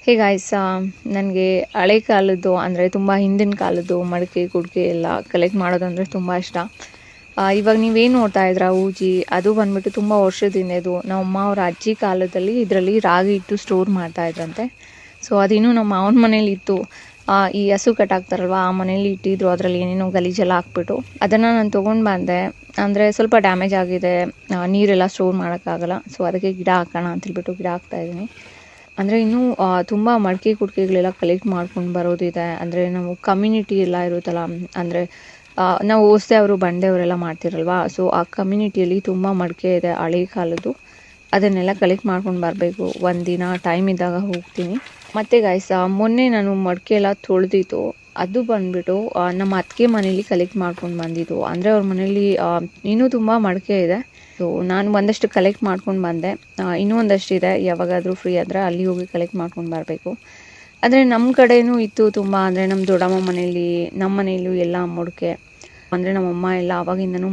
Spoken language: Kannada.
ಹೇ ಗಾಯ್ಸ್, ನನಗೆ ಹಳೆ ಕಾಲದ್ದು ಅಂದರೆ ತುಂಬ ಹಿಂದಿನ ಕಾಲದ್ದು ಮಡಿಕೆ ಕುಡಿಕೆ ಎಲ್ಲ ಕಲೆಕ್ಟ್ ಮಾಡೋದಂದರೆ ತುಂಬ ಇಷ್ಟ. ಇವಾಗ ನೀವೇನು ನೋಡ್ತಾ ಇದ್ದೀರಾ ಊಜಿ, ಅದು ಬಂದ್ಬಿಟ್ಟು ತುಂಬ ವರ್ಷದಿಂದ ಇದು ನಮ್ಮ ಅಮ್ಮ ಅವ್ರ ಅಜ್ಜಿ ಕಾಲದಲ್ಲಿ ಇದರಲ್ಲಿ ರಾಗಿ ಇಟ್ಟು ಸ್ಟೋರ್ ಮಾಡ್ತಾ ಇದ್ರಂತೆ. ಸೊ ಅದಿನ್ನೂ ನಮ್ಮ ಮಾವನ ಮನೇಲಿ ಇತ್ತು. ಈ ಹಸು ಕಟ್ಟಾಕ್ತಾರಲ್ವ, ಆ ಮನೇಲಿ ಇಟ್ಟಿದ್ರು. ಅದರಲ್ಲಿ ಏನೇನೋ ಗಲೀಜೆಲ್ಲ ಹಾಕ್ಬಿಟ್ಟು ಅದನ್ನು ನಾನು ತೊಗೊಂಡು ಬಂದೆ. ಅಂದರೆ ಸ್ವಲ್ಪ ಡ್ಯಾಮೇಜ್ ಆಗಿದೆ, ನೀರೆಲ್ಲ ಸ್ಟೋರ್ ಮಾಡೋಕ್ಕಾಗಲ್ಲ. ಸೊ ಅದಕ್ಕೆ ಗಿಡ ಹಾಕೋಣ ಅಂತೇಳ್ಬಿಟ್ಟು ಗಿಡ ಹಾಕ್ತಾಯಿದ್ದೀನಿ. ಅಂದರೆ ಇನ್ನೂ ತುಂಬ ಮಡಿಕೆ ಕುಡಿಕೆಗಳೆಲ್ಲ ಕಲೆಕ್ಟ್ ಮಾಡ್ಕೊಂಡು ಬರೋದಿದೆ. ಅಂದರೆ ನಾವು ಕಮ್ಯುನಿಟಿ ಎಲ್ಲ ಇರುತ್ತಲ್ಲ, ಅಂದರೆ ನಾವು ಹೊಸದೇವರು ಬಂಡೆಯವರೆಲ್ಲ ಮಾಡ್ತಿರಲ್ವ. ಸೊ ಆ ಕಮ್ಯುನಿಟಿಯಲ್ಲಿ ತುಂಬ ಮಡಿಕೆ ಇದೆ ಹಳೆ ಕಾಲದ್ದು. ಅದನ್ನೆಲ್ಲ ಕಲೆಕ್ಟ್ ಮಾಡ್ಕೊಂಡು ಬರಬೇಕು. ಒಂದಿನ ಟೈಮ್ ಇದ್ದಾಗ ಹೋಗ್ತೀನಿ. ಮತ್ತು ಗಾಯ್ಸ್, ಮೊನ್ನೆ ನಾನು ಮಡಿಕೆ ಎಲ್ಲ ತೊಳೆದಿತ್ತು. ಅದು ಬಂದುಬಿಟ್ಟು ನಮ್ಮ ಅತ್ತಿಗೆ ಮನೇಲಿ ಕಲೆಕ್ಟ್ ಮಾಡ್ಕೊಂಡು ಬಂದಿದ್ದು. ಅಂದರೆ ಅವ್ರ ಮನೇಲಿ ಇನ್ನೂ ತುಂಬ ಮಡಿಕೆ ಇದೆ. ಸೊ ನಾನು ಒಂದಷ್ಟು ಕಲೆಕ್ಟ್ ಮಾಡ್ಕೊಂಡು ಬಂದೆ. ಇನ್ನೂ ಒಂದಷ್ಟು ಇದೆ, ಯಾವಾಗಾದರೂ ಫ್ರೀ ಆದರೆ ಅಲ್ಲಿ ಹೋಗಿ ಕಲೆಕ್ಟ್ ಮಾಡ್ಕೊಂಡು ಬರಬೇಕು. ಅಂದರೆ ನಮ್ಮ ಕಡೆಯೂ ಇತ್ತು ತುಂಬ. ಅಂದರೆ ನಮ್ಮ ದೊಡ್ಡಮ್ಮ ಮನೇಲಿ, ನಮ್ಮ ಮನೆಯಲ್ಲೂ ಎಲ್ಲ ಮಡಿಕೆ. ಅಂದರೆ ನಮ್ಮಮ್ಮ ಎಲ್ಲ ಆವಾಗಿಂದನೂ